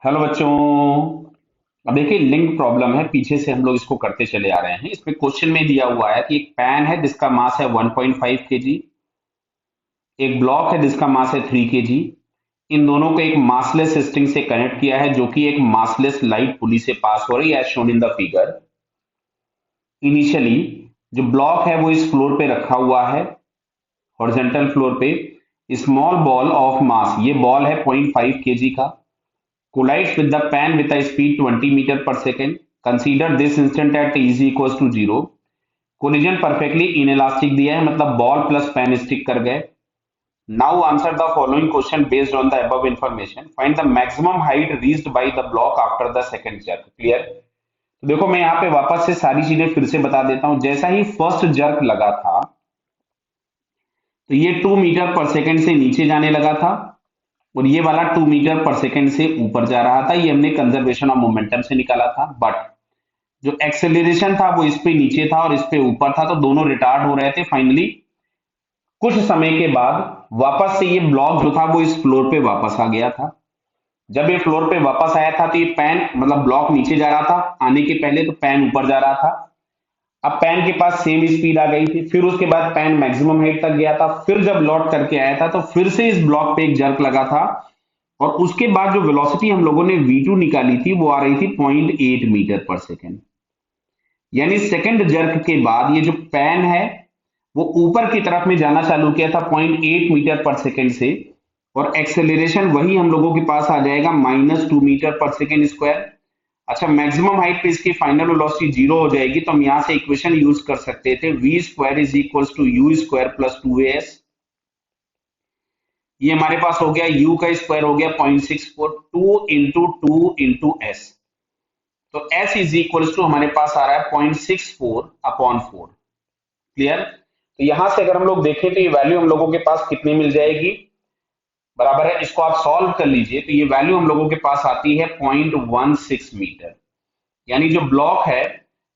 Hello बच्चों। अब देखिए लिंक प्रॉब्लम है, पीछे से हम लोग इसको करते चले आ रहे हैं। इसमें क्वेश्चन में दिया हुआ है कि एक पैन है जिसका मास है 1.5 केजी, एक ब्लॉक है जिसका मास है 3 केजी। इन दोनों को एक मासलेस स्ट्रिंग से कनेक्ट किया है जो कि एक मासलेस लाइट पुली से पास हो रही है as shown in the figure. Initially जो ब्लॉक है वो इस फ्लोर पे रखा हुआ है, हॉरिजॉन्टल फ्लोर पे। स्मॉल बॉल ऑफ मास, ये बॉल है 0.5 केजी का, collides with the pan with a speed 20 meter per second. Consider this instant at t is equals to 0. Collision perfectly inelastic दिया है, मतलब बॉल प्लस पेन स्टिक कर गए। Now answer the following question based on the above information. Find the maximum height reached by the block after the second jerk. Clear. तो देखो मैं यहाँ पे वापस से सारी चीजें फिर से बता देता हूं। जैसा ही फर्स्ट जर्क लगा था तो ये 2 मीटर पर सेकंड से नीचे जाने लगा था और ये वाला 2 मीटर पर सेकंड से ऊपर जा रहा था। ये हमने कंजर्वेशन ऑफ मोमेंटम से निकाला था। बट जो एक्सेलरेशन था वो इस पे नीचे था और इस पे ऊपर था, तो दोनों रिटार्ड हो रहे थे। फाइनली कुछ समय के बाद वापस से ये ब्लॉक जो था वो इस फ्लोर पे वापस आ गया था। जब ये फ्लोर पे वापस आया था तो ये पैन मतलब ब्लॉक नीचे जा रहा था आने के पहले, तो पैन ऊपर जा रहा था। अब पैन के पास सेम स्पीड आ गई थी। फिर उसके बाद पैन मैक्सिमम हाइट तक गया था। फिर जब लौट करके आया था तो फिर से इस ब्लॉक पे एक जर्क लगा था और उसके बाद जो वेलोसिटी हम लोगों ने v2 निकाली थी वो आ रही थी 0.8 मीटर पर सेकेंड। यानी सेकंड जर्क के बाद ये जो पैन है वो ऊपर की तरफ में जाना चालू किया था 0.8 मीटर पर सेकेंड से, और एक्सेलरेशन वही हम लोगों के पास आ जाएगा -2 मीटर पर सेकेंड स्क्वायर। अच्छा, मैक्सिमम हाइट पे इसकी फाइनल वेलोसिटी 0 हो जाएगी, तो हम यहां से इक्वेशन यूज कर सकते थे v square is equals to u square plus 2as। ये हमारे पास हो गया u का स्क्वायर हो गया 0.64, 2 इंटू 2 इंटू s। तो s इज इक्वल्स टू हमारे पास आ रहा है 0.64/4। क्लियर। तो यहां से अगर हम लोग देखें तो ये वैल्यू हम लोगों के पास कितनी मिल जाएगी, बराबर है, इसको आप सॉल्व कर लीजिए तो ये वैल्यू हम लोगों के पास आती है 0.16 मीटर। यानी जो ब्लॉक है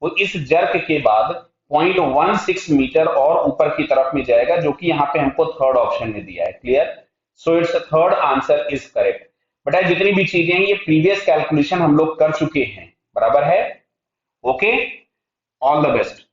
वो इस जर्क के बाद 0.16 मीटर और ऊपर की तरफ में जाएगा, जो कि यहाँ पे हमको थर्ड ऑप्शन में दिया है। Clear. So it's third answer is correct. But जितनी भी चीजें हैं ये प्रीवियस कैलकुलेशन हम लोग कर चुके हैं, बराबर है। Okay, all the best.